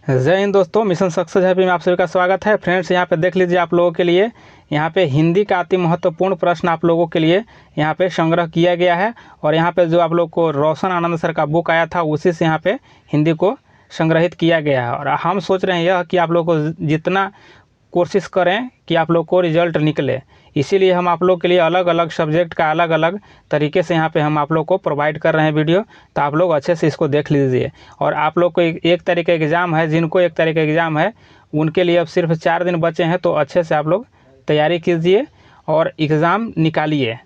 जय हिंद दोस्तों, mission success happy में आप सभी का स्वागत है। फ्रेंड्स, यहाँ पे देख लीजिए आप लोगों के लिए यहाँ पे हिंदी का अति महत्वपूर्ण प्रश्न आप लोगों के लिए यहाँ पे संग्रह किया गया है। और यहाँ पे जो आप लोग को रोशन आनंद सर का बुक आया था उसी से यहाँ पे हिंदी को संग्रहित किया गया है। और हम सोच रहे हैं यह कि आप लोग को जितना कोशिश करें कि आप लोग को रिजल्ट निकले, इसीलिए हम आप लोग के लिए अलग अलग सब्जेक्ट का अलग अलग तरीके से यहाँ पे हम आप लोग को प्रोवाइड कर रहे हैं वीडियो। तो आप लोग अच्छे से इसको देख लीजिए। और आप लोग को एक तारीख का एग्ज़ाम है, जिनको एक तारीख का एग्ज़ाम है उनके लिए अब सिर्फ 4 दिन बचे हैं। तो अच्छे से आप लोग तैयारी कीजिए और एग्ज़ाम निकालिए।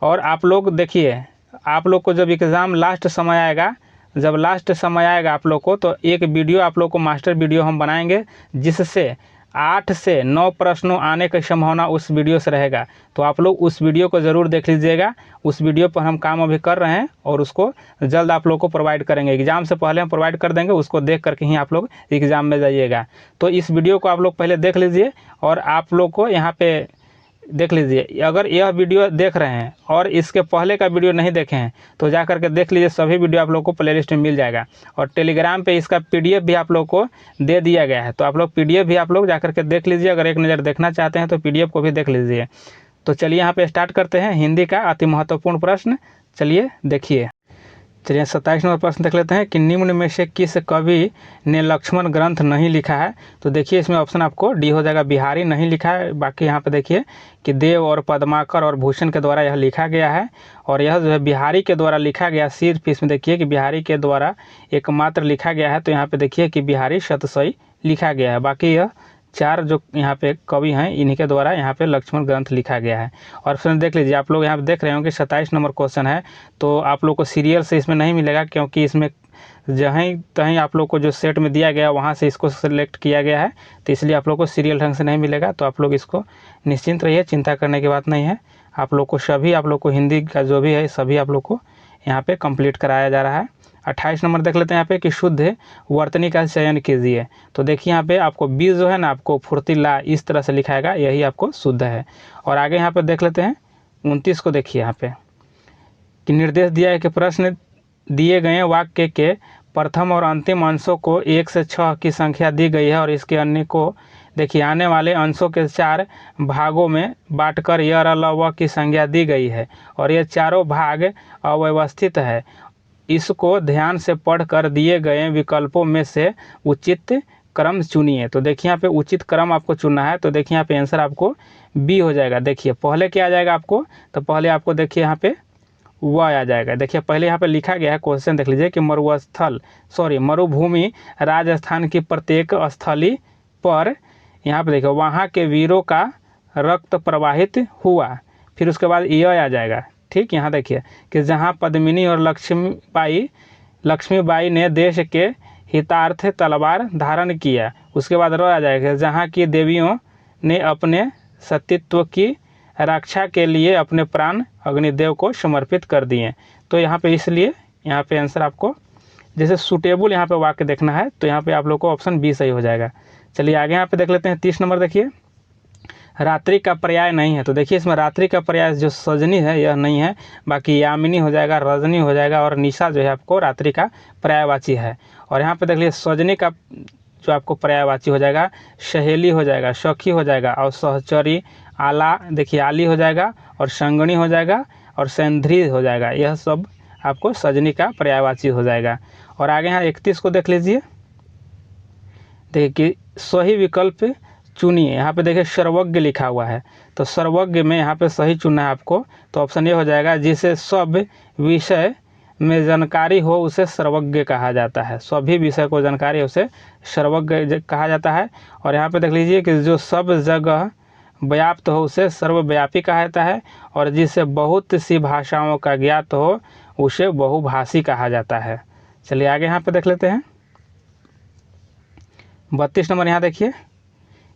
और आप लोग देखिए, आप लोग को जब एग्ज़ाम लास्ट समय आएगा, जब लास्ट समय आएगा आप लोग को, तो एक वीडियो आप लोग को मास्टर वीडियो हम बनाएंगे जिससे 8 से 9 प्रश्नों आने की संभावना उस वीडियो से रहेगा। तो आप लोग उस वीडियो को ज़रूर देख लीजिएगा। उस वीडियो पर हम काम अभी कर रहे हैं और उसको जल्द आप लोग को प्रोवाइड करेंगे। एग्ज़ाम से पहले हम प्रोवाइड कर देंगे, उसको देख करके ही आप लोग एग्ज़ाम में जाइएगा। तो इस वीडियो को आप लोग पहले देख लीजिए और आप लोग को यहाँ पे देख लीजिए। अगर यह वीडियो देख रहे हैं और इसके पहले का वीडियो नहीं देखे हैं तो जा करके देख लीजिए। सभी वीडियो आप लोग को प्लेलिस्ट में मिल जाएगा। और टेलीग्राम पे इसका PDF भी आप लोग को दे दिया गया है। तो आप लोग PDF भी आप लोग जा करके देख लीजिए। अगर एक नज़र देखना चाहते हैं तो PDF को भी देख लीजिए। तो चलिए यहाँ पे स्टार्ट करते हैं हिंदी का अति महत्वपूर्ण प्रश्न। चलिए देखिए। चलिए 27 नंबर प्रश्न देख लेते हैं कि निम्न में से किस कवि ने लक्ष्मण ग्रंथ नहीं लिखा है। तो देखिए इसमें ऑप्शन आपको डी हो जाएगा, बिहारी नहीं लिखा है। बाकी यहाँ पे देखिए कि देव और पद्माकर और भूषण के द्वारा यह लिखा गया है। और यह जो है बिहारी के द्वारा लिखा गया, सिर्फ इसमें देखिए कि बिहारी के द्वारा एकमात्र लिखा गया है। तो यहाँ पे देखिए कि बिहारी शतसई लिखा गया है। बाकी यह 4 जो यहाँ पे कवि हैं इन्हीं के द्वारा यहाँ पे लक्ष्मण ग्रंथ लिखा गया है। और फिर देख लीजिए, आप लोग यहाँ पे देख रहे होंगे 27 नंबर क्वेश्चन है। तो आप लोग को सीरियल से इसमें नहीं मिलेगा, क्योंकि इसमें जहीं तहीं आप लोग को जो सेट में दिया गया वहाँ से इसको सिलेक्ट किया गया है। तो इसलिए आप लोग को सीरियल ढंग से नहीं मिलेगा। तो आप लोग इसको निश्चिंत रहिए, चिंता करने की बात नहीं है। आप लोग को सभी, आप लोग को हिंदी का जो भी है सभी आप लोग को यहाँ पे कंप्लीट कराया जा रहा है। 28 नंबर देख लेते हैं यहाँ पे कि शुद्ध वर्तनी का चयन कीजिए। तो देखिए यहाँ पे आपको बी जो है ना, आपको फुर्तीला इस तरह से लिखाएगा, यही आपको शुद्ध है। और आगे यहाँ पे देख लेते हैं 29 को। देखिए यहाँ पे कि निर्देश दिया है कि प्रश्न दिए गए वाक्य के प्रथम और अंतिम अंशों को 1 से 6 की संख्या दी गई है और इसके अन्य को देखिए आने वाले अंशों के 4 भागों में बांटकर य र ल व की संज्ञा दी गई है। और ये चारों भाग अव्यवस्थित है। इसको ध्यान से पढ़कर दिए गए विकल्पों में से उचित क्रम चुनिए। तो देखिए यहाँ पे उचित क्रम आपको चुनना है। तो देखिए यहाँ पे आंसर आपको बी हो जाएगा। देखिए पहले क्या आ जाएगा आपको, तो पहले आपको देखिए यहाँ पे व आ जाएगा। देखिए पहले यहाँ पे लिखा गया है, क्वेश्चन देख लीजिए कि मरुभूमि राजस्थान की प्रत्येक स्थली पर यहाँ पे देखिए वहाँ के वीरों का रक्त प्रवाहित हुआ। फिर उसके बाद यह आ जाएगा। ठीक, यहाँ देखिए कि जहाँ पद्मिनी और लक्ष्मीबाई ने देश के हितार्थ तलवार धारण किया। उसके बाद रो आ जाएगा, जहाँ की देवियों ने अपने सतीत्व की रक्षा के लिए अपने प्राण अग्निदेव को समर्पित कर दिए। तो यहाँ पे इसलिए यहाँ पे आंसर आपको जैसे सूटेबल यहाँ पे वाक्य देखना है, तो यहाँ पे आप लोग को ऑप्शन बी सही हो जाएगा। चलिए आगे यहाँ पे देख लेते हैं 30 नंबर। देखिए रात्रि का पर्याय नहीं है। तो देखिए इसमें रात्रि का पर्याय जो सजनी है यह नहीं है, बाकी यामिनी हो जाएगा, रजनी हो जाएगा और निशा जो है आपको रात्रि का पर्यायवाची है। और यहाँ पे देख लीजिए सजनी का जो आपको पर्यायवाची हो जाएगा सहेली हो जाएगा, सखी हो जाएगा और सहचरी, आला देखिए आली हो जाएगा और संगणी हो जाएगा और सैंधरी हो जाएगा। यह सब आपको सजनी का पर्यायवाची हो जाएगा। और आगे यहाँ 31 को देख लीजिए। देखिए कि सही विकल्प चुनिए। यहाँ पे देखिए सर्वज्ञ लिखा हुआ है। तो सर्वज्ञ में यहाँ पे सही चुनना है आपको। तो ऑप्शन ए हो जाएगा, जिसे सब विषय में जानकारी हो उसे सर्वज्ञ कहा जाता है। सभी विषय को जानकारी है उसे सर्वज्ञ कहा जाता है। और यहाँ पे देख लीजिए कि जो सब जगह व्याप्त हो उसे सर्वव्यापी कहा जाता है। और जिसे बहुत सी भाषाओं का ज्ञात हो उसे बहुभाषी कहा जाता है। चलिए आगे यहाँ पे देख लेते हैं 32 नंबर। यहाँ देखिए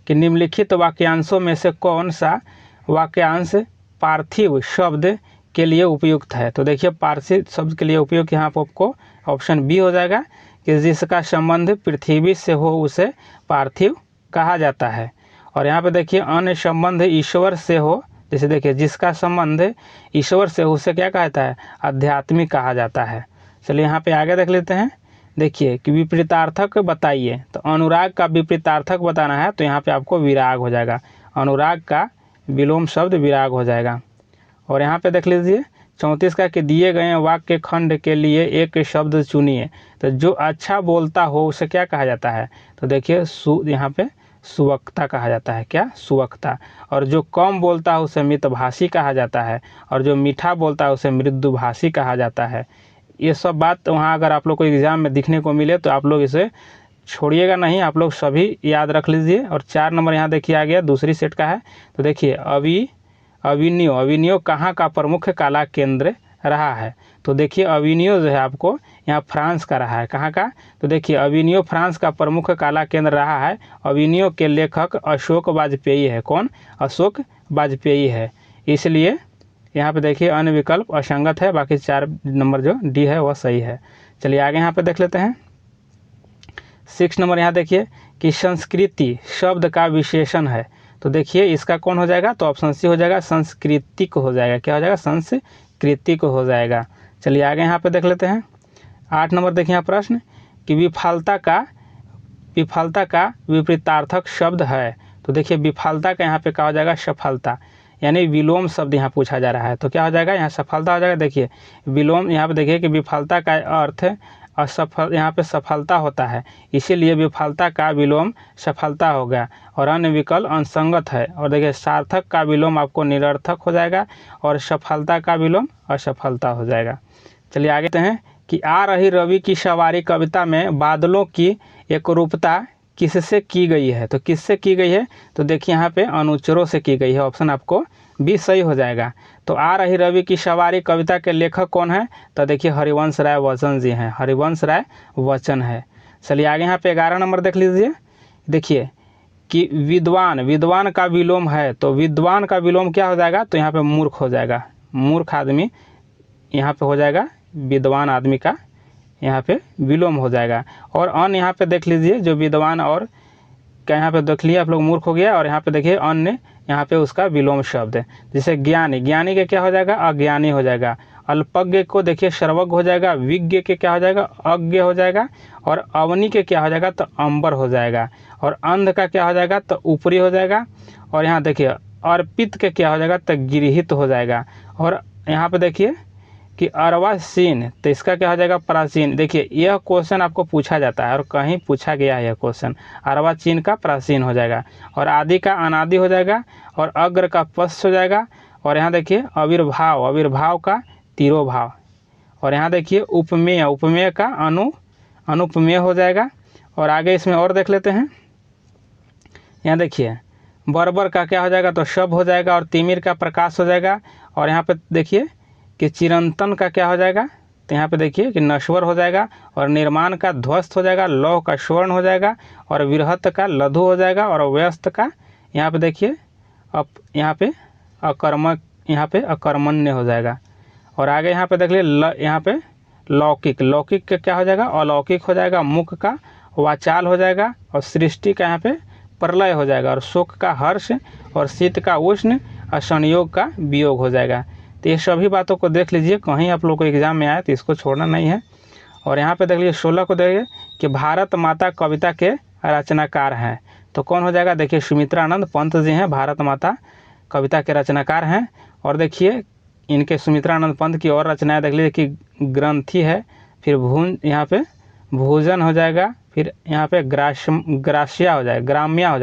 कि निम्नलिखित वाक्यांशों में से कौन सा वाक्यांश पार्थिव शब्द के लिए उपयुक्त है। तो देखिए पार्थिव शब्द के लिए उपयुक्त यहाँ पर आपको ऑप्शन बी हो जाएगा कि जिसका संबंध पृथ्वी से हो उसे पार्थिव कहा जाता है। और यहाँ पे देखिए अन्य संबंध ईश्वर से हो, जैसे देखिए जिसका संबंध ईश्वर से हो उसे क्या कहा जाता है, आध्यात्मिक कहा जाता है। चलिए यहाँ पे आगे देख लेते हैं देखिए कि विपरीतार्थक बताइए, तो अनुराग का विपरीतार्थक बताना है तो यहाँ पे आपको विराग हो जाएगा, अनुराग का विलोम शब्द विराग हो जाएगा। और यहाँ पे देख लीजिए 34 का कि दिए गए वाक्य खंड के लिए एक शब्द चुनिए, तो जो अच्छा बोलता हो उसे क्या कहा जाता है, तो देखिए यहाँ पे सुवक्ता कहा जाता है, क्या सुवक्ता। और जो कम बोलता है उसे मितभाषी कहा जाता है, और जो मीठा बोलता है उसे मृदुभाषी कहा जाता है। ये सब बात वहाँ अगर आप लोग को एग्ज़ाम में दिखने को मिले तो आप लोग इसे छोड़िएगा नहीं, आप लोग सभी याद रख लीजिए। और 4 नंबर यहाँ देखिए आ गया, दूसरी सेट का है। तो देखिए अविनियो कहाँ का प्रमुख कला केंद्र रहा है, तो देखिए अविनियो जो है आपको यहाँ फ्रांस का रहा है, कहाँ का, तो देखिए अविनियो फ्रांस का प्रमुख कला केंद्र रहा है। अविनियो के लेखक अशोक वाजपेयी है, कौन, अशोक वाजपेयी है, इसलिए यहाँ पे देखिए अन्य विकल्प असंगत है, बाकी 4 नंबर जो डी है वह सही है। चलिए आगे यहाँ पे देख लेते हैं 6 नंबर। यहाँ देखिए कि संस्कृति शब्द का विशेषण है, तो देखिए इसका कौन हो जाएगा, तो ऑप्शन सी हो जाएगा, सांस्कृतिक हो जाएगा, क्या हो जाएगा, सांस्कृतिक हो जाएगा। चलिए आगे यहाँ पे देख लेते हैं 8 नंबर। देखिए यहाँ प्रश्न कि विफलता का विपरीतार्थक शब्द है, तो देखिए विफलता का यहाँ पे क्या हो जाएगा, सफलता, यानी विलोम शब्द यहाँ पूछा जा रहा है, तो क्या हो जाएगा, यहाँ सफलता हो जाएगा। देखिए विलोम यहाँ पे देखिए कि विफलता का अर्थ असफल, यहाँ पे सफलता होता है, इसीलिए विफलता का विलोम सफलता हो गया, और अन्य विकल्प असंगत है। और देखिए सार्थक का विलोम आपको निरर्थक हो जाएगा, और सफलता का विलोम असफलता हो जाएगा। चलिए आगे हैं कि आ रही रवि की सवारी कविता में बादलों की एकरूपता किससे की गई है, तो किससे की गई है, तो देखिए यहाँ पे अनुचरों से की गई है, ऑप्शन आपको बी सही हो जाएगा। तो आ रही रवि की सवारी कविता के लेखक कौन है, तो देखिए हरिवंश राय बच्चन जी हैं, हरिवंश राय बच्चन है। चलिए आगे यहाँ पे 11 नंबर देख लीजिए। देखिए कि विद्वान का विलोम है, तो विद्वान का विलोम क्या हो जाएगा, तो यहाँ पे मूर्ख हो जाएगा, मूर्ख आदमी यहाँ पे हो जाएगा, विद्वान आदमी का यहाँ पे विलोम हो जाएगा। और अन्य यहाँ पे देख लीजिए जो विद्वान और क्या यहाँ पे देख लिए आप लोग, मूर्ख हो गया, और यहाँ पे देखिए अन्य यहाँ पे उसका विलोम शब्द है, जैसे ज्ञानी के क्या हो जाएगा, अज्ञानी हो जाएगा। अल्पज्ञ को देखिए सर्वज्ञ हो जाएगा, विज्ञ के क्या हो जाएगा, अज्ञ हो जाएगा, और अवनी के क्या हो जाएगा, तो अंबर हो जाएगा, और अंध का क्या हो जाएगा, तो ऊपरी हो जाएगा। और यहाँ देखिए अर्पित के क्या हो जाएगा, तो गृहित हो जाएगा। और यहाँ पे देखिए कि अर्वाचीन, तो इसका क्या हो जाएगा, प्राचीन। देखिए यह क्वेश्चन आपको पूछा जाता है और कहीं पूछा गया है यह क्वेश्चन, अर्वाचीन का प्राचीन हो जाएगा, और आदि का अनादि हो जाएगा, और अग्र का पश्च हो जाएगा। और यहाँ देखिए आविर्भाव का तिरोभाव। और यहाँ देखिए उपमेय का अनुपमेय हो जाएगा। और आगे इसमें और देख लेते हैं, यहाँ देखिए बर्बर का क्या हो जाएगा, तो शब हो जाएगा, और तिमिर का प्रकाश हो जाएगा। और यहाँ पे देखिए कि चिरंतन का क्या हो जाएगा, तो यहाँ पे देखिए कि नश्वर हो जाएगा, और निर्माण का ध्वस्त हो जाएगा, लौह का स्वर्ण हो जाएगा, और विरहत का लघु हो जाएगा, और व्यस्त का यहाँ पे देखिए यहाँ पे अकर्मण्य हो जाएगा। और आगे यहाँ पे देख लीजिए यहाँ पे लौकिक का क्या हो जाएगा, अलौकिक हो जाएगा, मुख का वाचाल हो जाएगा, और सृष्टि का यहाँ पे प्रलय हो जाएगा, और शोक का हर्ष, और शीत का उष्ण, और संयोग का वियोग हो जाएगा। तो ये सभी बातों को देख लीजिए, कहीं आप लोग को एग्जाम में आए तो इसको छोड़ना नहीं है। और यहाँ पे देख लीजिए 16 को देखिए कि भारत माता कविता के रचनाकार हैं, तो कौन हो जाएगा, देखिए सुमित्रानंद पंत जी हैं, भारत माता कविता के रचनाकार हैं। और देखिए इनके सुमित्रानंद पंत की और रचनाएं देख लीजिए कि ग्रंथि है, फिर यहाँ पे भोजन हो जाएगा, फिर यहाँ पे ग्राम्या हो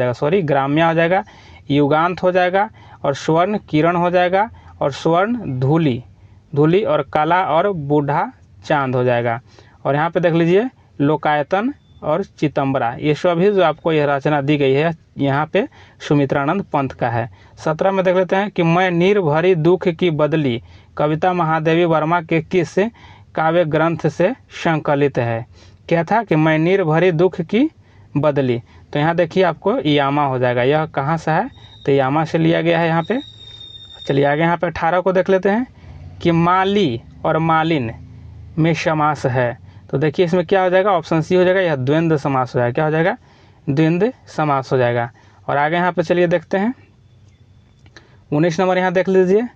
जाएगा, युगांत हो जाएगा, और स्वर्ण किरण हो जाएगा, और स्वर्ण धूली, और कला और बूढ़ा चांद हो जाएगा। और यहाँ पे देख लीजिए लोकायतन और चितंबरा, ये सभी जो आपको यह रचना दी गई है यहाँ पे सुमित्रानंद पंत का है। 17 में देख लेते हैं कि मैं नीर भरी दुख की बदली कविता महादेवी वर्मा के किस काव्य ग्रंथ से संकलित है, क्या था कि मैं नीर भरी दुख की बदली, तो यहाँ देखिए आपको यामा हो जाएगा, यह कहाँ से है, तो यामा से लिया गया है यहाँ पे। चलिए आगे यहाँ पे 18 को देख लेते हैं कि माली और मालिन में समास है, तो देखिए इसमें क्या हो जाएगा, ऑप्शन सी हो जाएगा, यह द्वंद्व समास हो जाएगा, क्या हो जाएगा, द्वंद्व समास हो जाएगा। और आगे यहाँ पे चलिए देखते हैं 19 नंबर। यहाँ देख लीजिए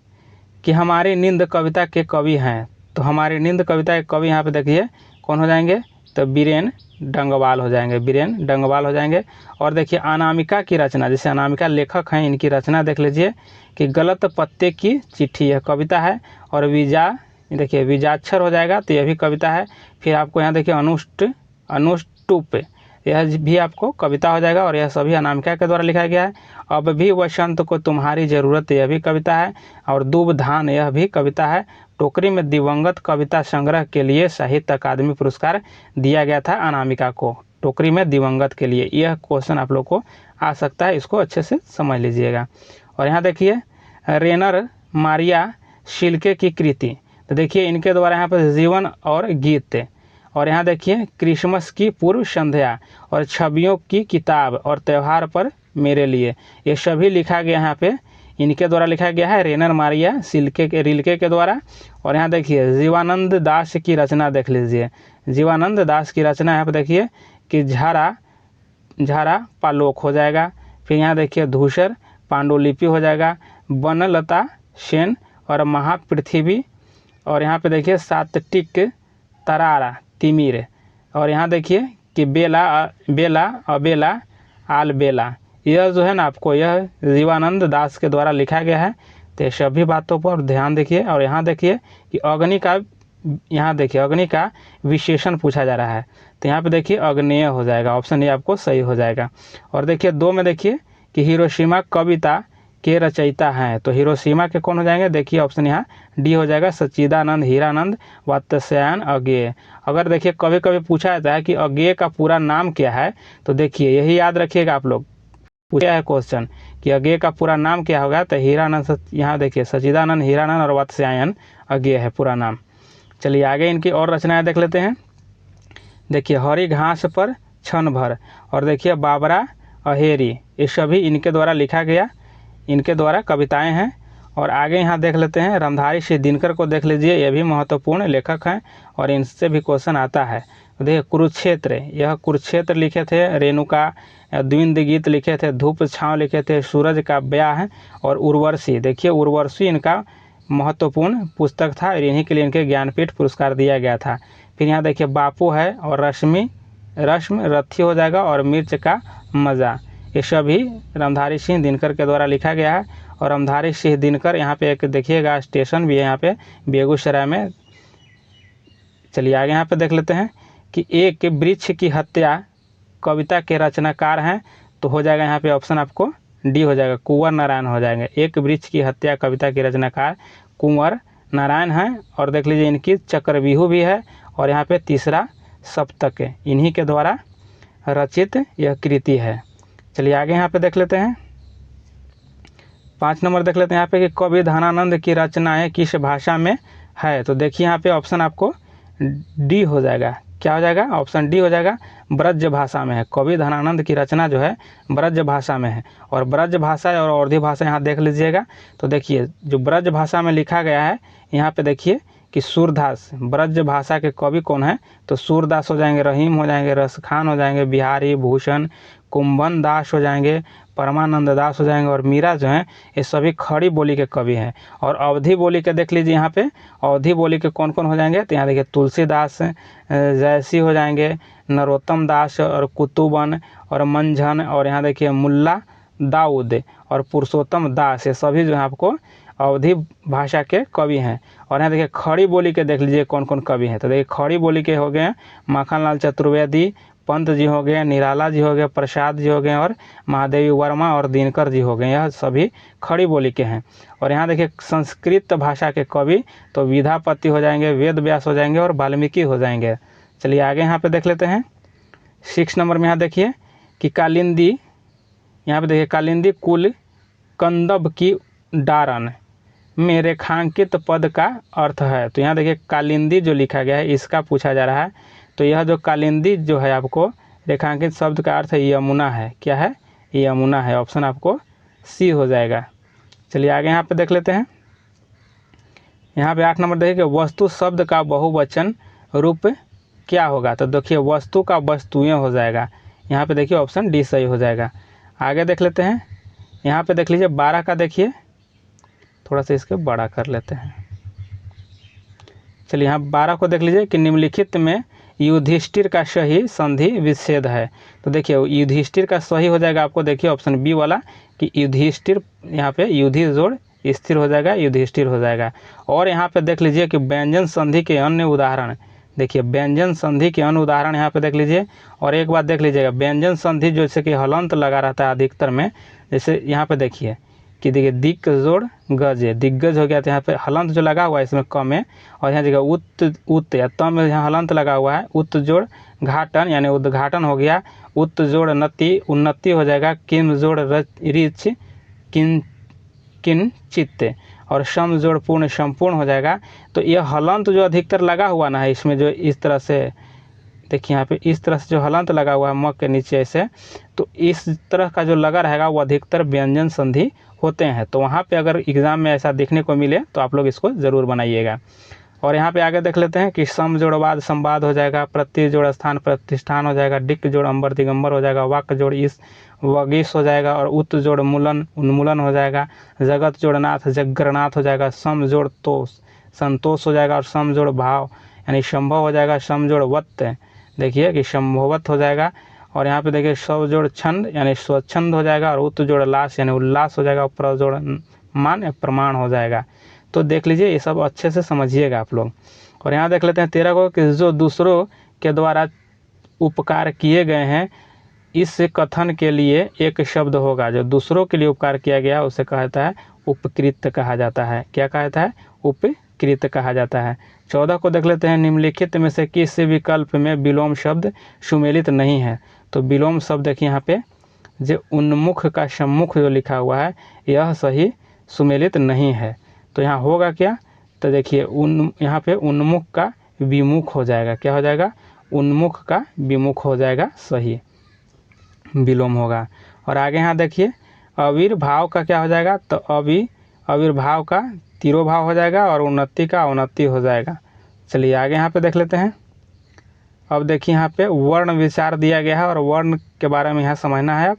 कि हमारी नींद कविता के कवि हैं, तो हमारी नींद कविता के कवि यहाँ पे देखिए कौन हो जाएंगे, तो बीरेन डंगवाल हो जाएंगे, बीरेन डंगवाल हो जाएंगे। और देखिए अनामिका की रचना, जैसे अनामिका लेखक हैं, इनकी रचना देख लीजिए कि गलत पत्ते की चिट्ठी, यह कविता है। और विजा, देखिए विजाक्षर हो जाएगा, तो यह भी कविता है। फिर आपको यहाँ देखिए अनुष्टुप, यह भी आपको कविता हो जाएगा, और यह सभी अनामिका के द्वारा लिखा गया है। अब भी वसंत को तुम्हारी ज़रूरत, यह भी कविता है। और दूब धान, यह भी कविता है। टोकरी में दिवंगत कविता संग्रह के लिए साहित्य अकादमी पुरस्कार दिया गया था अनामिका को, टोकरी में दिवंगत के लिए। यह क्वेश्चन आप लोग को आ सकता है, इसको अच्छे से समझ लीजिएगा। और यहाँ देखिए रेनर मारिया शिल्के की कृति, तो देखिए इनके द्वारा यहाँ पर जीवन और गीत। और यहाँ देखिए क्रिसमस की पूर्व संध्या, और छवियों की किताब, और त्यौहार पर मेरे लिए, ये सभी लिखा गया यहाँ पे इनके द्वारा लिखा गया है, रेनर मारिया रिल्के के द्वारा। और यहाँ देखिए जीवानंद दास की रचना देख लीजिए, जीवानंद दास की रचना यहाँ पे देखिए कि झारा पालोक हो जाएगा। फिर यहाँ देखिए धूसर पांडुलिपि हो जाएगा, बनलता सेन और महापृथ्वी। और यहाँ पे देखिए सात्विक तरारा तिमिर। और यहाँ देखिए कि बेला अबेला आलबेला, यह जो है ना आपको यह जीवानंद दास के द्वारा लिखा गया है। तो सभी बातों पर ध्यान देखिए। और यहाँ देखिए कि अग्नि का, यहाँ देखिए अग्नि का विशेषण पूछा जा रहा है, तो यहाँ पे देखिए अग्नेय हो जाएगा, ऑप्शन ए आपको सही हो जाएगा। और देखिए 2 में देखिए कि हिरोशिमा कविता के रचयिता हैं, तो हिरोशिमा के कौन हो जाएंगे, देखिए ऑप्शन यहाँ डी हो जाएगा, सच्चिदानंद हीरानंद वात्स्यायन अज्ञेय। अगर देखिए कभी कभी पूछा जाता है कि अज्ञेय का पूरा नाम क्या है, तो देखिए यही याद रखिएगा आप लोग, पूछा है क्वेश्चन कि अज्ञेय का पूरा नाम क्या होगा, तो हीरानंद, यहाँ देखिए सच्चिदानंद हीरानंद और वात्स्यायन अज्ञेय है पूरा नाम। चलिए आगे इनकी और रचनाएं देख लेते हैं। देखिए हरी घास पर क्षण भर, और देखिए बाबरा अहेरी, ये सभी इनके द्वारा लिखा गया, इनके द्वारा कविताएं हैं। और आगे यहाँ देख लेते हैं रामधारी सिंह दिनकर को देख लीजिए, ये भी महत्वपूर्ण लेखक हैं और इनसे भी क्वेश्चन आता है। तो देखिए कुरुक्षेत्र, यह कुरुक्षेत्र लिखे थे, रेणुका द्विंद गीत लिखे थे, धूप छाँव लिखे थे, सूरज का ब्याह और उर्वशी, देखिए उर्वशी इनका महत्वपूर्ण पुस्तक था, और इन्हीं के लिए इनके ज्ञानपीठ पुरस्कार दिया गया था। फिर यहाँ देखिए बापू है, और रश्मि रथी हो जाएगा, और मिर्च का मज़ा, ये सभी रामधारी सिंह दिनकर के द्वारा लिखा गया है। और रामधारी सिंह दिनकर, यहाँ पे एक देखिएगा स्टेशन भी है यहाँ पे बेगूसराय में। चलिए आगे यहाँ पे देख लेते हैं कि एक वृक्ष की हत्या कविता के रचनाकार हैं, तो हो जाएगा यहाँ पे ऑप्शन आपको डी हो जाएगा, कुंवर नारायण हो जाएंगे। एक वृक्ष की हत्या कविता के रचनाकार कुंवर नारायण हैं। और देख लीजिए इनकी चक्रव्यूह भी है, और यहाँ पे तीसरा सप्तक है, इन्हीं के द्वारा रचित यह कृति है। चलिए आगे यहाँ पे देख लेते हैं 5 नंबर देख लेते हैं यहाँ पे कि कवि धनानंद की रचनाएं किस भाषा में है, तो देखिए यहाँ पे ऑप्शन आपको डी हो जाएगा, क्या हो जाएगा, ऑप्शन डी हो जाएगा, ब्रज भाषा में है। कवि धनानंद की रचना जो है ब्रज भाषा में है। और ब्रज भाषा और अवधी भाषा यहाँ देख लीजिएगा, तो देखिए जो ब्रज भाषा में लिखा गया है यहाँ पे देखिए कि सूरदास, ब्रज भाषा के कवि कौन है, तो सूरदास हो जाएंगे, रहीम हो जाएंगे, रसखान हो जाएंगे, बिहारी भूषण कुंभन दास हो जाएंगे, परमानंद दास हो जाएंगे, और मीरा जो हैं ये सभी खड़ी बोली के कवि हैं। और अवधी बोली के देख लीजिए यहाँ पे अवधी बोली के कौन कौन हो जाएंगे, तो यहाँ देखिए तुलसीदास जयसी हो जाएंगे, नरोत्तम दास और कुतुबन और मंझन, और यहाँ देखिए मुल्ला दाऊद और पुरुषोत्तम दास, ये सभी जो है आपको अवधी भाषा के कवि हैं। और यहाँ देखिए खड़ी बोली के देख लीजिए कौन कौन कवि हैं, तो देखिए खड़ी बोली के हो गए माखनलाल चतुर्वेदी, पंत जी हो गए, निराला जी हो गए, प्रसाद जी हो गए, और महादेवी वर्मा और दिनकर जी हो गए, यह सभी खड़ी बोली के हैं। और यहाँ देखिए संस्कृत भाषा के कवि तो विद्यापति हो जाएंगे, वेद व्यास हो जाएंगे, और वाल्मीकि हो जाएंगे। चलिए आगे यहाँ पे देख लेते हैं 6 नंबर में। यहाँ देखिए कि कालिंदी, यहाँ पे देखिए कालिंदी कुल कंदब की डारन में रेखांकित पद का अर्थ है, तो यहाँ देखिए कालिंदी जो लिखा गया है इसका पूछा जा रहा है। तो यह जो कालिंदी जो है आपको रेखांकित शब्द का अर्थ है यमुना है, क्या है, यमुना है, ऑप्शन आपको सी हो जाएगा। चलिए आगे यहाँ पे देख लेते हैं, यहाँ पे 8 नंबर देखिए वस्तु शब्द का बहुवचन रूप क्या होगा, तो देखिए वस्तु का वस्तुएं हो जाएगा, यहाँ पे देखिए ऑप्शन डी सही हो जाएगा। आगे देख लेते हैं, यहाँ पे देख लीजिए 12 का, देखिए थोड़ा सा इसके बड़ा कर लेते हैं। चलिए यहाँ 12 को देख लीजिए कि निम्नलिखित में युधिष्ठिर का सही संधि विच्छेद है। तो देखिए युधिष्ठिर का सही हो जाएगा आपको, देखिए ऑप्शन बी वाला कि युधिष्ठिर, यहाँ पे युधि जोड़ स्थिर हो जाएगा, युधिष्ठिर हो जाएगा। और यहाँ पे देख लीजिए कि व्यंजन संधि के अन्य उदाहरण, देखिए व्यंजन संधि के अन्य उदाहरण यहाँ पे देख लीजिए। और एक बात देख लीजिएगा, व्यंजन संधि जैसे कि हलंत लगा रहता है अधिकतर में, जैसे यहाँ पे देखिए कि देखिए दिक्क जोड़ गज है, दिग्गज हो गया, तो यहाँ पे हलंत जो लगा हुआ है इसमें कम है। और यहाँ जगह उत या तम में यहाँ हलंत लगा हुआ है, उत जोड़ घाटन यानी उद्घाटन हो गया, उत जोड़ नति उन्नति हो जाएगा, किम जोड़ रिच किंचित, और सम जोड़ पूर्ण संपूर्ण हो जाएगा। तो यह हलंत जो अधिकतर लगा हुआ ना है इसमें, जो इस तरह से देखिए यहाँ पे इस तरह से जो हलंत लगा हुआ है म के नीचे ऐसे, तो इस तरह का जो लगा रहेगा वो अधिकतर व्यंजन संधि होते हैं। तो वहाँ पे अगर एग्ज़ाम में ऐसा देखने को मिले तो आप लोग इसको ज़रूर बनाइएगा। और यहाँ पे आगे देख लेते हैं कि सम जोड़ वाद संवाद हो जाएगा, प्रति जोड़ स्थान प्रतिष्ठान हो जाएगा, डिक जोड़ अंबर दिगंबर हो जाएगा, वाक जोड़ इस वगीस हो जाएगा, और उत जोड़ मूलन उन्मूलन हो जाएगा, जगत जोड़ नाथ जगरनाथ हो जाएगा, सम जोड़ तोष संतोष हो जाएगा, और सम जोड़ भाव यानी संभव हो जाएगा, सम जोड़ वत्त देखिए कि संभवत हो जाएगा। और यहाँ पे देखिए स्व जोड़ छंद यानी स्वच्छंद हो जाएगा, और उत जोड़ लाश यानी उल्लास हो जाएगा, और प्र जोड़ मान या प्रमाण हो जाएगा। तो देख लीजिए ये सब अच्छे से समझिएगा आप लोग। और यहाँ देख लेते हैं 13 को कि जो दूसरों के द्वारा उपकार किए गए हैं, इस कथन के लिए एक शब्द होगा। जो दूसरों के लिए उपकार किया गया उसे कहता है उपकृत कहा जाता है। क्या कहता है? उपकृत कहा जाता है। 14 को देख लेते हैं, निम्नलिखित में से किस विकल्प में विलोम शब्द सुमेलित नहीं है। तो विलोम शब्द देखिए यहाँ पे जो उन्मुख का सम्मुख जो लिखा हुआ है यह सही सुमेलित नहीं है। तो यहाँ होगा क्या? तो देखिए यहाँ पे उन्मुख का विमुख हो जाएगा। क्या हो जाएगा? उन्मुख का विमुख हो जाएगा, सही विलोम होगा। और आगे यहाँ देखिए आविर्भाव का क्या हो जाएगा? तो आविर्भाव का तिरोभाव हो जाएगा, और उन्नति का अवनति हो जाएगा। चलिए आगे यहाँ पे देख लेते हैं। अब देखिए यहाँ पे वर्ण विचार दिया गया है, और वर्ण के बारे में यहाँ समझना है। अब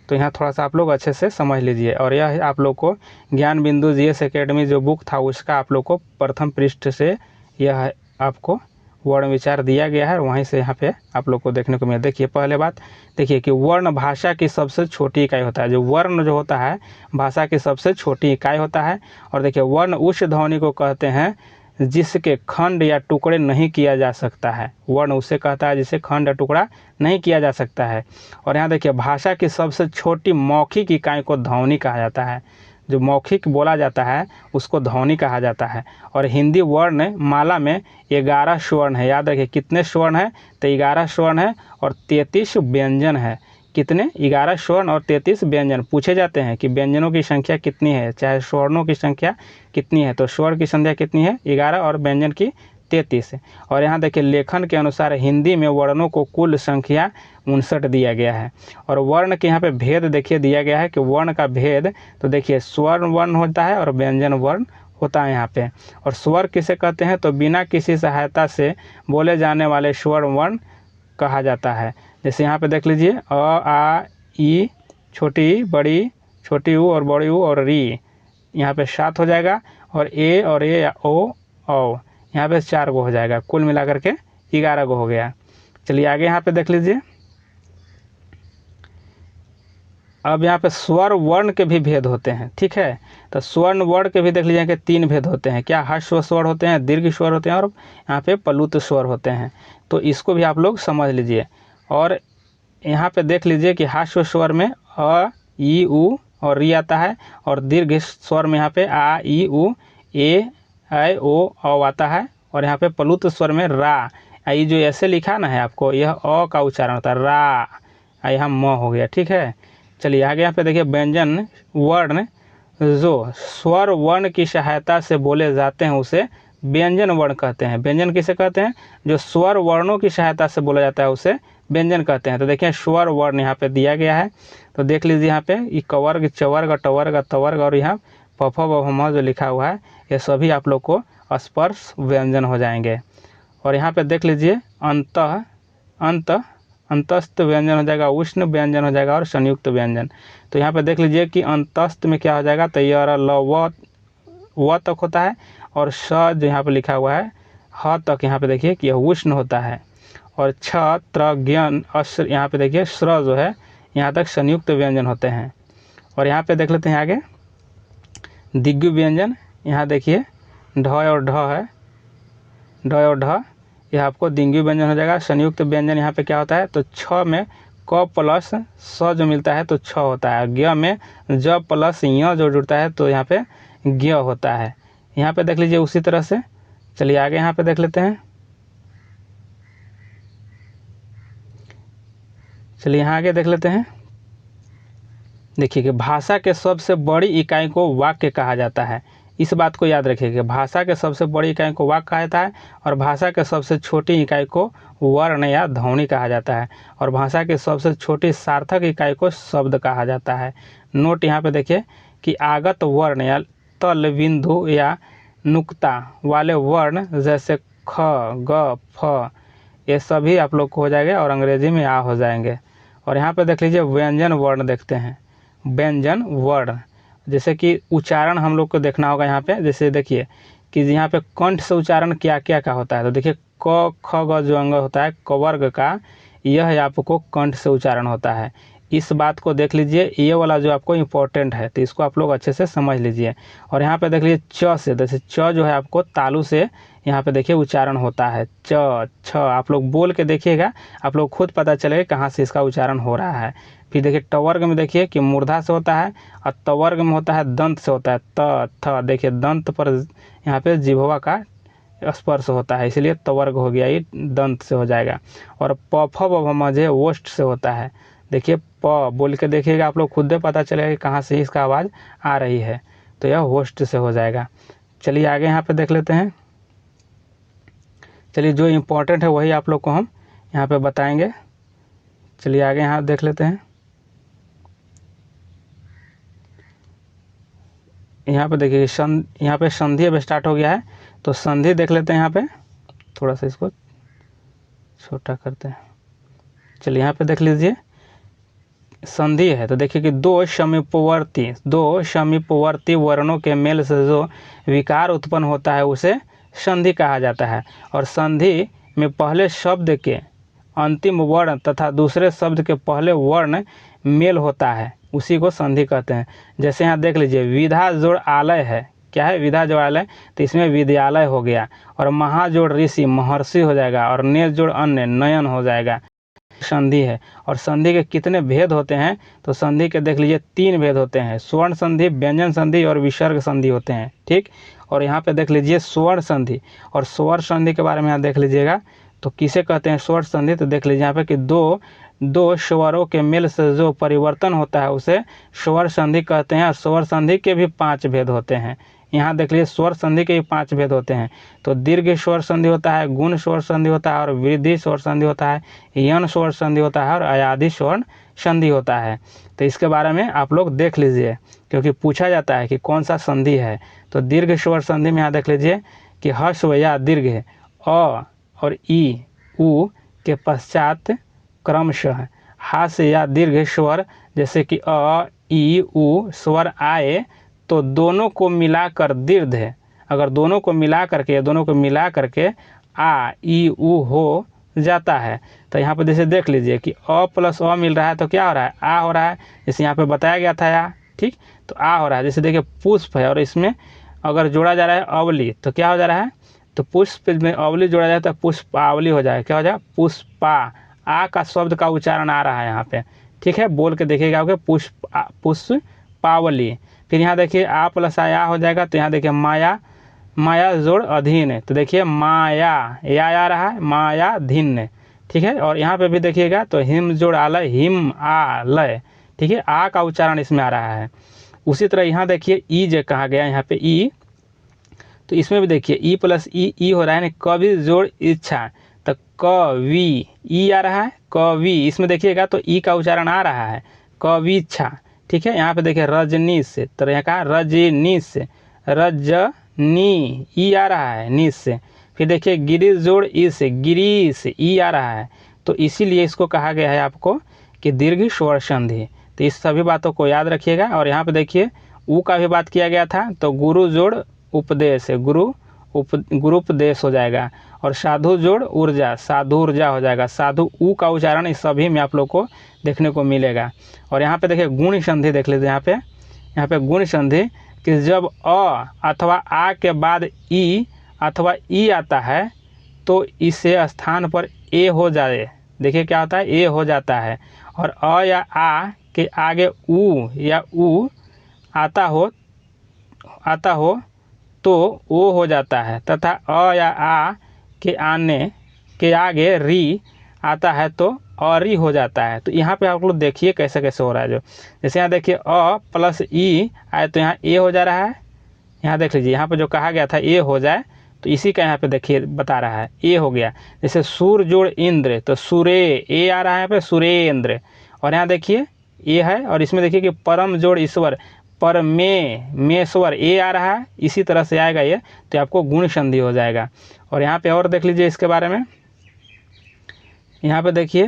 तो यहाँ थोड़ा सा आप लोग अच्छे से समझ लीजिए। और यह आप लोग को ज्ञान बिंदु जीएस एकेडमी जो बुक था उसका आप लोग को प्रथम पृष्ठ से यह आपको वर्ण विचार दिया गया है, और वहीं से यहाँ पे आप लोग को देखने को मिले। देखिए पहले बात देखिए कि वर्ण भाषा की सबसे छोटी इकाई होता है। जो वर्ण जो होता है भाषा की सबसे छोटी इकाई होता है। और देखिए वर्ण उस ध्वनि को कहते हैं जिसके खंड या टुकड़े नहीं किया जा सकता है। वर्ण उसे कहता है जिसे खंड या टुकड़ा नहीं किया जा सकता है। और यहाँ देखिए भाषा की सबसे छोटी मौखिक इकाई को ध्वनि कहा जाता है। जो मौखिक बोला जाता है उसको ध्वनि कहा जाता है। और हिंदी वर्ण माला में 11 स्वर्ण है। याद रखिए कितने स्वर्ण है? तो 11 स्वर्ण है और 33 व्यंजन है। कितने? 11 स्वर्ण और 33 व्यंजन। पूछे जाते हैं कि व्यंजनों की संख्या कितनी है, चाहे स्वर्णों की संख्या कितनी है। तो स्वर्ण की संख्या कितनी है? 11 और व्यंजन की 33 है। और यहाँ देखिए लेखन के अनुसार हिंदी में वर्णों को कुल संख्या 59 दिया गया है। और वर्ण के यहाँ पे भेद देखिए दिया गया है कि वर्ण का भेद, तो देखिए स्वर्ण वर्ण होता है और व्यंजन वर्ण होता है यहाँ पे। और स्वर किसे कहते हैं? तो बिना किसी सहायता से बोले जाने वाले स्वर वर्ण कहा जाता है। जैसे यहाँ पे देख लीजिए अ आ ई, छोटी ई, बड़ी, छोटी ऊ और बड़ी ऊ और री, यहाँ पे 7 हो जाएगा। और ए और ए या ओ औ यहाँ पे 4 गो हो जाएगा। कुल मिलाकर के 11 गो हो गया। चलिए आगे यहाँ पे देख लीजिए। अब यहाँ पे स्वर वर्ण के भी भेद होते हैं, ठीक है। तो स्वर्ण वर्ण के भी देख लीजिए कि 3 भेद होते हैं। क्या? ह्रस्व स्वर होते हैं, दीर्घ स्वर होते हैं, और यहाँ पे प्लुत स्वर होते हैं। तो इसको भी आप लोग समझ लीजिए। और यहाँ पे देख लीजिए कि ह्रस्व स्वर में अ ई उ और री आता है। और दीर्घ स्वर में यहाँ पे आ ई उ ए ऐ ओ औ आता है। और यहाँ पे प्लुत स्वर में रा, ये जो ऐसे लिखा ना है आपको, यह अ का उच्चारण होता है, रा, यहाँ म हो गया, ठीक है। चलिए आगे यहाँ पे देखिए व्यंजन वर्ण जो स्वर वर्ण की सहायता से बोले जाते हैं उसे व्यंजन वर्ण कहते हैं। व्यंजन किसे कहते हैं? जो स्वर वर्णों की सहायता से बोला जाता है उसे व्यंजन कहते हैं। तो देखिए स्वर वर्ण यहाँ पे दिया गया है। तो देख लीजिए यहाँ पे कवर्ग, चवर्ग, टवर्ग, तवर्ग और यहाँ पफ बम जो लिखा हुआ है ये सभी आप लोग को स्पर्श व्यंजन हो जाएंगे। और यहाँ पे देख लीजिए अंतस्थ व्यंजन हो जाएगा, उष्ण व्यंजन हो जाएगा और संयुक्त व्यंजन। तो यहाँ पे देख लीजिए कि अंतस्थ में क्या हो जाएगा? तो यह ल व तक होता है। और स जो यहाँ पे लिखा हुआ है ह तक, यहाँ पे देखिए कि यह उष्ण होता है। और छ, त्र, ज्ञ, अश्र, यहाँ पे देखिए श्र जो है यहाँ तक संयुक्त व्यंजन होते हैं। और यहाँ पे देख लेते हैं आगे दिग्गु व्यंजन। यहाँ देखिए ढ और ढ है, ढ और ढ, यह आपको दिग्गु व्यंजन हो जाएगा। संयुक्त व्यंजन यहाँ पे क्या होता है, तो छ में क प्लस स जो मिलता है तो छ होता है। ज्ञ में ज प्लस य जो जुड़ता है तो यहाँ पे ज्ञ होता है। यहाँ पे देख लीजिए उसी तरह से। चलिए आगे यहाँ पे देख लेते हैं। चलिए यहाँ आगे देख लेते हैं। देखिए कि भाषा के सबसे बड़ी इकाई को वाक्य कहा जाता है। इस बात को याद रखिए कि भाषा के सबसे बड़ी इकाई को वाक्य कहा जाता है और भाषा के सबसे छोटी इकाई को वर्ण या ध्वनि कहा जाता है और भाषा की सबसे छोटी सार्थक इकाई को शब्द कहा जाता है। नोट यहाँ पे देखिए कि आगत वर्ण या तल बिंदु या नुक्ता वाले वर्ण जैसे ख, ग, फ, ये सभी आप लोग को हो जाएंगे और अंग्रेजी में आ हो जाएंगे। और यहाँ पे देख लीजिए व्यंजन वर्ण देखते हैं। व्यंजन वर्ण जैसे कि उच्चारण हम लोग को देखना होगा यहाँ पे। जैसे देखिए कि यहाँ पे कंठ से उच्चारण क्या क्या का होता है, तो देखिए क, ख, ग जो अंग होता है क वर्ग का, यह आपको कंठ से उच्चारण होता है। इस बात को देख लीजिए, ये वाला जो आपको इम्पोर्टेंट है तो इसको आप लोग अच्छे से समझ लीजिए। और यहाँ पे देख लीजिए च से, जैसे च जो है आपको तालु से यहाँ पे देखिए उच्चारण होता है च, छ। आप लोग बोल के देखिएगा, आप लोग खुद पता चलेगा कहाँ से इसका उच्चारण हो रहा है। फिर देखिए टवर्ग में देखिए कि मूर्धा से होता है और तवर्ग में होता है दंत से होता है त, थ। देखिए दंत पर यहाँ पे जिह्वा का स्पर्श होता है इसलिए तवर्ग हो गया, ये दंत से हो जाएगा। और प, फ, ब, म, जे ओष्ठ से होता है। देखिए प बोल के देखिएगा, आप लोग खुद ही पता चलेगा कि कहाँ से इसका आवाज़ आ रही है, तो यह होस्ट से हो जाएगा। चलिए आगे यहाँ पे देख लेते हैं। चलिए जो इम्पोर्टेंट है वही आप लोग को हम यहाँ पे बताएंगे। चलिए आगे यहाँ देख लेते हैं। यहाँ पे देखिए यहाँ पे संधि अब स्टार्ट हो गया है, तो संधि देख लेते हैं। यहाँ पे थोड़ा सा इसको छोटा करते हैं। चलिए यहाँ पे देख लीजिए संधि है, तो देखिए कि दो समीपवर्ती वर्णों के मेल से जो विकार उत्पन्न होता है उसे संधि कहा जाता है। और संधि में पहले शब्द के अंतिम वर्ण तथा दूसरे शब्द के पहले वर्ण मेल होता है, उसी को संधि कहते हैं। जैसे यहाँ देख लीजिए विधा जोड़ आलय है, क्या है विधा जोड़ आलय, तो इसमें विद्यालय हो गया। और महाजोड़ ऋषि महर्षि हो जाएगा और ने जोड़ अन्य नयन हो जाएगा। संधि है। और संधि के कितने भेद होते हैं, तो संधि के देख लीजिए 3 भेद होते हैं, स्वर्ण संधि, व्यंजन संधि और विसर्ग संधि होते हैं। ठीक। और यहाँ पे देख लीजिए स्वर्ण संधि और स्वर संधि के बारे में यहाँ देख लीजिएगा, तो किसे कहते हैं स्वर्ण संधि, तो देख लीजिए यहाँ पे कि दो स्वरों के मेल से जो परिवर्तन होता है उसे स्वर संधि कहते हैं। और स्वर संधि के भी 5 भेद होते हैं। यहाँ देख लीजिए स्वर संधि के भी 5 भेद होते हैं, तो दीर्घ स्वर संधि होता है, गुण स्वर संधि होता है और वृद्धि स्वर संधि होता है, यन स्वर संधि होता है और अयादि स्वर संधि होता है। तो इसके बारे में आप लोग देख लीजिए, क्योंकि पूछा जाता है कि कौन सा संधि है। तो दीर्घ स्वर संधि में यहाँ देख लीजिए कि ह्रस्व या दीर्घ अ और ई उ के पश्चात क्रमशः हास्य या दीर्घ स्वर जैसे कि अ ई उ स्वर आए तो दोनों को मिलाकर दीर्घ है। अगर दोनों को मिला करके आ ई उ हो जाता है, तो यहाँ पर जैसे देख लीजिए कि अ प्लस अ मिल रहा है तो क्या हो रहा है, आ हो रहा है। जैसे यहाँ पे बताया गया था या, ठीक, तो आ हो रहा है। जैसे देखिए पुष्प है और इसमें अगर जोड़ा जा रहा है अवली, तो क्या हो जा रहा है, तो पुष्प में अवली जोड़ा जाए तो पुष्पावली हो जाएगा, क्या हो जाएगा पुष्पा। आ का शब्द का उच्चारण आ रहा है यहाँ पे, ठीक है, बोल के देखिएगा पुष्पावली। फिर यहाँ देखिए आ प्लस आया हो जाएगा, तो यहाँ देखिए माया जोड़ अधीन है, तो देखिए माया या आ रहा है, माया धीन, ठीक है। और यहाँ पे भी देखिएगा तो हिम जोड़ आलय, हिम आलय, ठीक है, आ का उच्चारण इसमें आ रहा है। उसी तरह यहाँ देखिए ई जो कहा गया यहाँ पे ई, तो इसमें भी देखिए ई प्लस ई हो रहा है, कवि जोड़ इच्छा, तो कवि ई आ रहा है, कवि, इसमें देखिएगा तो ई का उच्चारण आ रहा है, कविच्छा, ठीक है। यहाँ पे देखिए रजनीश, तो यहाँ कहा रजनीश, रजनी ई आ रहा है नीस से। फिर देखिए गिरीश जोड़ इस, गिरीश ई आ रहा है, तो इसीलिए इसको कहा गया है आपको कि दीर्घ स्वर संधि। तो इस सभी बातों को याद रखिएगा। और यहाँ पे देखिए ऊ का भी बात किया गया था, तो गुरु जोड़ उपदेश, गुरु गुरुपदेश हो जाएगा। और साधु जोड़ ऊर्जा, साधु ऊर्जा हो जाएगा। साधु ऊ का उच्चारण इस सभी में आप लोग को देखने को मिलेगा। और यहाँ पे देखिए गुण संधि देख लीजिए। यहाँ पे गुण संधि कि जब अ अथवा आ के बाद ई अथवा ई आता है तो इसे स्थान पर ए हो जाए। देखिए क्या होता है, ए हो जाता है। और अ या आ के आगे ऊ या ऊ आता हो तो ओ हो जाता है, तथा अ या आ के आगे री आता है तो अरी हो जाता है। तो यहाँ पे आप लोग देखिए कैसे कैसे हो रहा है। जो जैसे यहाँ देखिए अ प्लस ई आए तो यहाँ ए हो जा रहा है। यहाँ देख लीजिए, यहाँ पे जो कहा गया था ए हो जाए तो इसी का यहाँ पे देखिए बता रहा है ए हो गया। जैसे सूर जोड़ इंद्र तो सूरे ए आ रहा है यहाँ पे सुरेंद्र। और यहाँ देखिए ए है और इसमें देखिए कि परम जोड़ ईश्वर परमेश्वर ए आ रहा है। इसी तरह से आएगा ये तो आपको गुण संधि हो जाएगा। और यहाँ पे और देख लीजिए इसके बारे में। यहाँ पे देखिए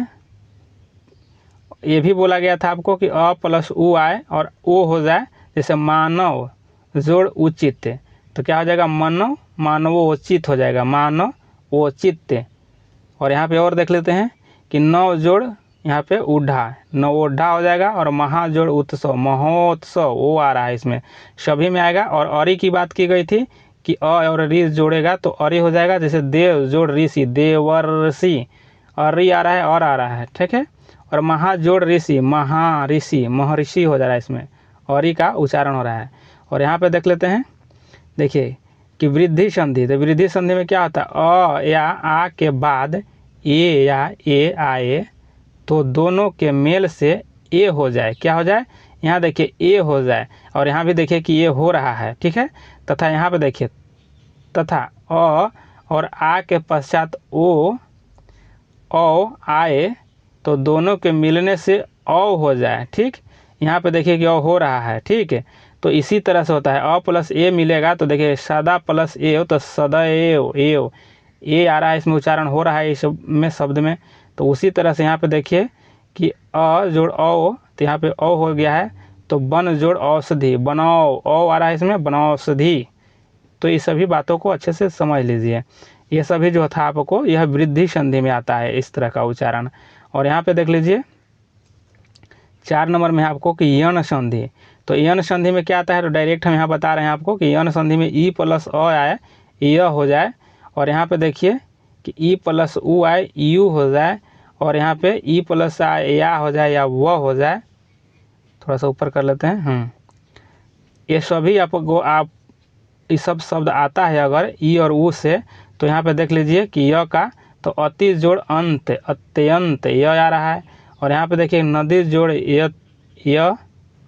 ये भी बोला गया था आपको कि अ प्लस उ आए और ओ हो जाए। जैसे मानव जोड़ उचित तो क्या हो जाएगा, मानवोचित हो जाएगा, मानवोचित। और यहाँ पे और देख लेते हैं कि नव जोड़ यहाँ पे उढ़ा, नवोढ़ा हो जाएगा। और महाजोड़ उत्सव, महोत्सव वो आ रहा है, इसमें सभी में आएगा। और अरी की बात की गई थी कि अ और री जोड़ेगा तो अरी हो जाएगा। जैसे देव जोड़ ऋषि, देवर्षि, अरी आ रहा है और आ रहा है, ठीक है। और महाजोड़ ऋषि, महाऋषि, महर्षि हो जा रहा है, इसमें अरी का उच्चारण हो रहा है। और यहाँ पे देख लेते हैं, देखिए कि वृद्धि संधि। तो वृद्धि संधि में क्या होता है, अ या आ के बाद ए या ए आए तो दोनों के मेल से ए हो जाए। क्या हो जाए, यहाँ देखिए ए हो जाए। और यहाँ भी देखिए कि ये हो रहा है, ठीक है। तथा यहाँ पे देखिए तथा अ और आ के पश्चात ओ आए तो दोनों के मिलने से औ हो जाए, ठीक। यहाँ पे देखिए कि औ हो रहा है, ठीक है। तो इसी तरह से होता है, अ प्लस ए मिलेगा तो देखिए सदा प्लस ए हो तो सदैव एव ए आ रहा है, इसमें उच्चारण हो रहा है इस में शब्द में। तो उसी तरह से यहाँ पे देखिए कि अ जोड़ औ तो यहाँ पे औ हो गया है। तो बन जोड़ औषधि, बनाओ, औ आ रहा है इसमें, बनौषधि। तो ये सभी बातों को अच्छे से समझ लीजिए। ये सभी जो था आपको यह वृद्धि संधि में आता है, इस तरह का उच्चारण। और यहाँ पे देख लीजिए 4 नंबर में आपको कि यन संधि। तो यन संधि में क्या आता है, तो डायरेक्ट हम यहाँ बता रहे हैं आपको कि यन संधि में ई प्लस अ आए य हो जाए। और यहाँ पे देखिए कि ई प्लस उ आए यू हो जाए। और यहाँ पे ई प्लस आए या हो जाए या व हो जाए। थोड़ा सा ऊपर कर लेते हैं। ये सभी आपको ये सब शब्द आता है अगर ई और उ से। तो यहाँ पे देख लीजिए कि य का तो अति जोड़ अंत, अत्यंत य आ रहा है। और यहाँ पे देखिए नदी जोड़ य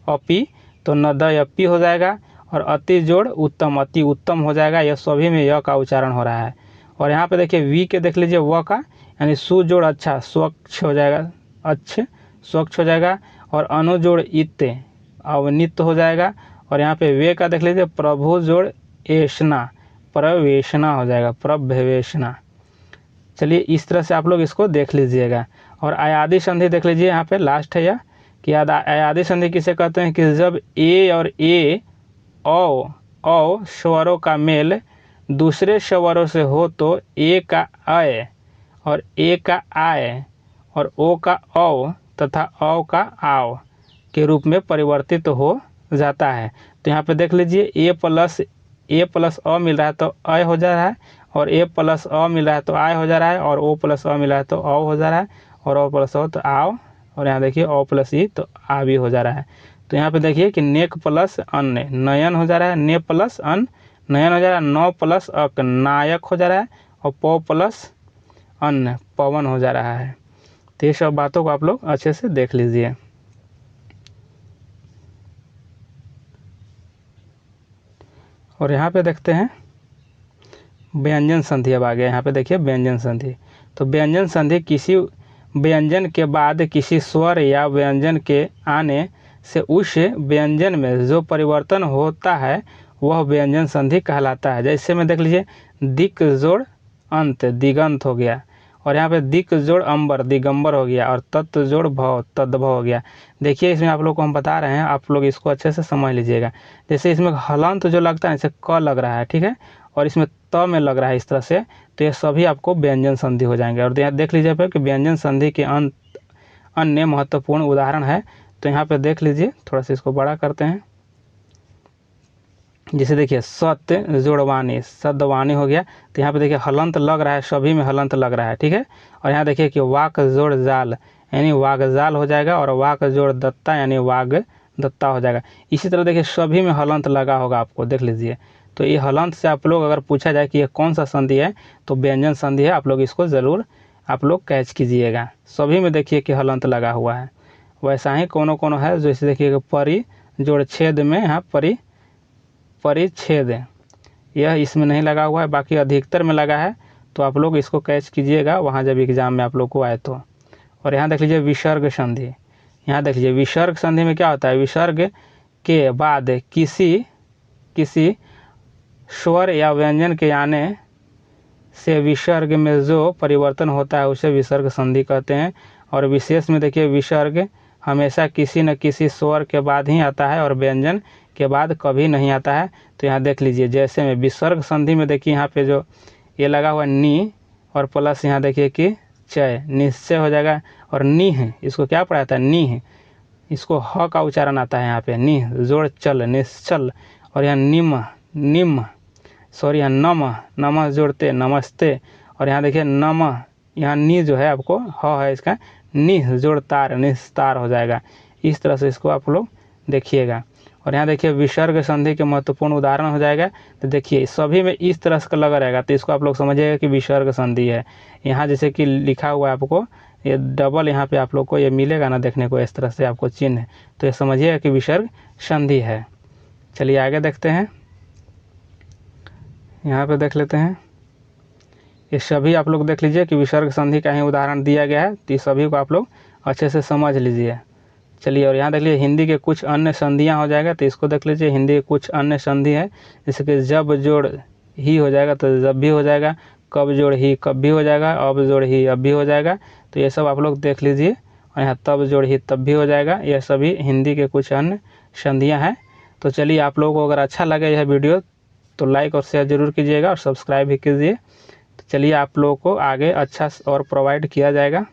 अपी तो नदयपी हो जाएगा। और अति जोड़ उत्तम, अति उत्तम हो जाएगा। यह सभी में य का उच्चारण हो रहा है। और यहाँ पे देखिए वी के देख लीजिए व का यानी सु जोड़ अच्छा, स्वच्छ हो जाएगा, अच्छे स्वच्छ हो जाएगा। और अनु जोड़ इत अवनित हो जाएगा। और यहाँ पे वे का देख लीजिए प्रभु जोड़ एषणा, प्रवेशना हो जाएगा, प्रभवेशना। चलिए इस तरह से आप लोग इसको देख लीजिएगा। और अयादि संधि देख लीजिए, यहाँ पे लास्ट है यह कि अयादि संधि किसे कहते हैं कि जब ए और ए औ स्वरों का मेल दूसरे स्वरों से हो तो ए का अय और ए का आय और ओ का औ तथा औ का आव के रूप में परिवर्तित हो जाता है। तो यहाँ पे देख लीजिए ए प्लस अ मिल रहा है तो अय हो जा रहा है। और ए प्लस अ मिल रहा है तो आय हो जा रहा है। और ओ प्लस अ मिल रहा है तो औ हो जा रहा है। और ओ प्लस ओ तो आव। और यहाँ देखिए ओ प्लस ई तो आ भी हो जा रहा है। तो यहाँ पे देखिए कि नेक प्लस अन्न नयन हो जा रहा है, ने प्लस अन्न नयन हो जा रहा है। नौ प्लस अक नायक हो जा रहा है। और पौ प्लस अन्न पवन हो जा रहा है। तो ये सब बातों को आप लोग अच्छे से देख लीजिए। और यहाँ पे देखते हैं व्यंजन संधि। अब आगे यहाँ पे देखिए व्यंजन संधि। तो व्यंजन संधि किसी व्यंजन के बाद किसी स्वर या व्यंजन के आने से उस व्यंजन में जो परिवर्तन होता है वह व्यंजन संधि कहलाता है। जैसे में देख लीजिए दिक जोड़ अंत दिगंत हो गया। और यहाँ पे दिक जोड़ अंबर दिगंबर हो गया। और तत्व जोड़ भव तद्भव हो गया। देखिए इसमें आप लोग को हम बता रहे हैं, आप लोग इसको अच्छे से समझ लीजिएगा। जैसे इसमें हलंत जो लगता है जैसे क लग रहा है, ठीक है। और इसमें त में लग रहा है इस तरह से, तो ये सभी आपको व्यंजन संधि हो जाएंगे। और यहाँ देख लीजिए कि व्यंजन संधि के अन्य महत्वपूर्ण उदाहरण है। तो यहाँ पे देख लीजिए, थोड़ा सा इसको बड़ा करते हैं। जैसे देखिए सत्य जोड़वाणी, सद्वाणी हो गया। तो यहाँ पे देखिए हलंत लग रहा है, सभी में हलंत लग रहा है, ठीक है। और यहाँ देखिए कि वाक जोड़ जाल यानी वागजाल हो जाएगा, और वाक जोड़ दत्ता यानी वाग दत्ता हो जाएगा। इसी तरह देखिए सभी में हलंत लगा होगा आपको, देख लीजिए। तो ये हलंत से आप लोग अगर पूछा जाए कि ये कौन सा संधि है, तो व्यंजन संधि है। आप लोग इसको ज़रूर आप लोग कैच कीजिएगा। सभी में देखिए कि हलंत लगा हुआ है। वैसा ही कोनो कोनो है, जैसे देखिए परि जोड़ छेद में यहाँ परिच्छेद, यह इसमें नहीं लगा हुआ है, बाकी अधिकतर में लगा है। तो आप लोग इसको कैच कीजिएगा वहाँ जब एग्जाम में आप लोग को आए तो। और यहाँ देख लीजिए विसर्ग संधि। यहाँ देख लीजिए विसर्ग संधि में क्या होता है, विसर्ग के बाद किसी स्वर या व्यंजन के आने से विसर्ग में जो परिवर्तन होता है उसे विसर्ग संधि कहते हैं। और विशेष में देखिए विसर्ग हमेशा किसी न किसी स्वर के बाद ही आता है और व्यंजन के बाद कभी नहीं आता है। तो यहाँ देख लीजिए, जैसे में विसर्ग संधि में देखिए यहाँ पे जो ये लगा हुआ नी और प्लस यहाँ देखिए कि चय, निश्चय हो जाएगा। और नी है, इसको क्या पढ़ा जाता है, नी है, इसको ह का उच्चारण आता है यहाँ पे, नी जोड़ चल, निश्चल। और यहाँ निम सॉरी यहाँ नमः जोड़ते नमस्ते। और यहाँ देखिए नमः, यहाँ नी जो है आपको ह है इसका, नि जोड़ तार निस्तार हो जाएगा। इस तरह से इसको आप लोग देखिएगा। और यहाँ देखिए विसर्ग संधि के महत्वपूर्ण उदाहरण हो जाएगा। तो देखिए सभी में इस तरह से लगा रहेगा, तो इसको आप लोग समझिएगा कि विसर्ग संधि है। यहाँ जैसे कि लिखा हुआ है आपको, ये डबल यहाँ पे आप लोग को ये मिलेगा ना देखने को, इस तरह से आपको चिन्ह, तो ये समझिएगा कि विसर्ग संधि है। चलिए आगे देखते हैं। यहाँ पे देख लेते हैं, ये सभी आप लोग देख लीजिए कि विसर्ग संधि का ही उदाहरण दिया गया है। तो सभी को आप लोग अच्छे से समझ लीजिए। चलिए, और यहाँ देख लीजिए हिंदी के कुछ अन्य संधियाँ हो जाएगा। तो इसको देख लीजिए, हिंदी के कुछ अन्य संधि है, जैसे कि जब जोड़ ही हो जाएगा तो जब भी हो जाएगा, कब जोड़ ही कब भी हो जाएगा, अब जोड़ ही अब भी हो जाएगा। तो ये सब आप लोग देख लीजिए। और यहाँ तब जोड़ ही तब भी हो जाएगा। यह सभी हिंदी के कुछ अन्य संधियाँ हैं। तो चलिए, आप लोगों को अगर अच्छा लगे यह वीडियो तो लाइक और शेयर ज़रूर कीजिएगा और सब्सक्राइब भी कीजिए। तो चलिए, आप लोगों को आगे अच्छा और प्रोवाइड किया जाएगा।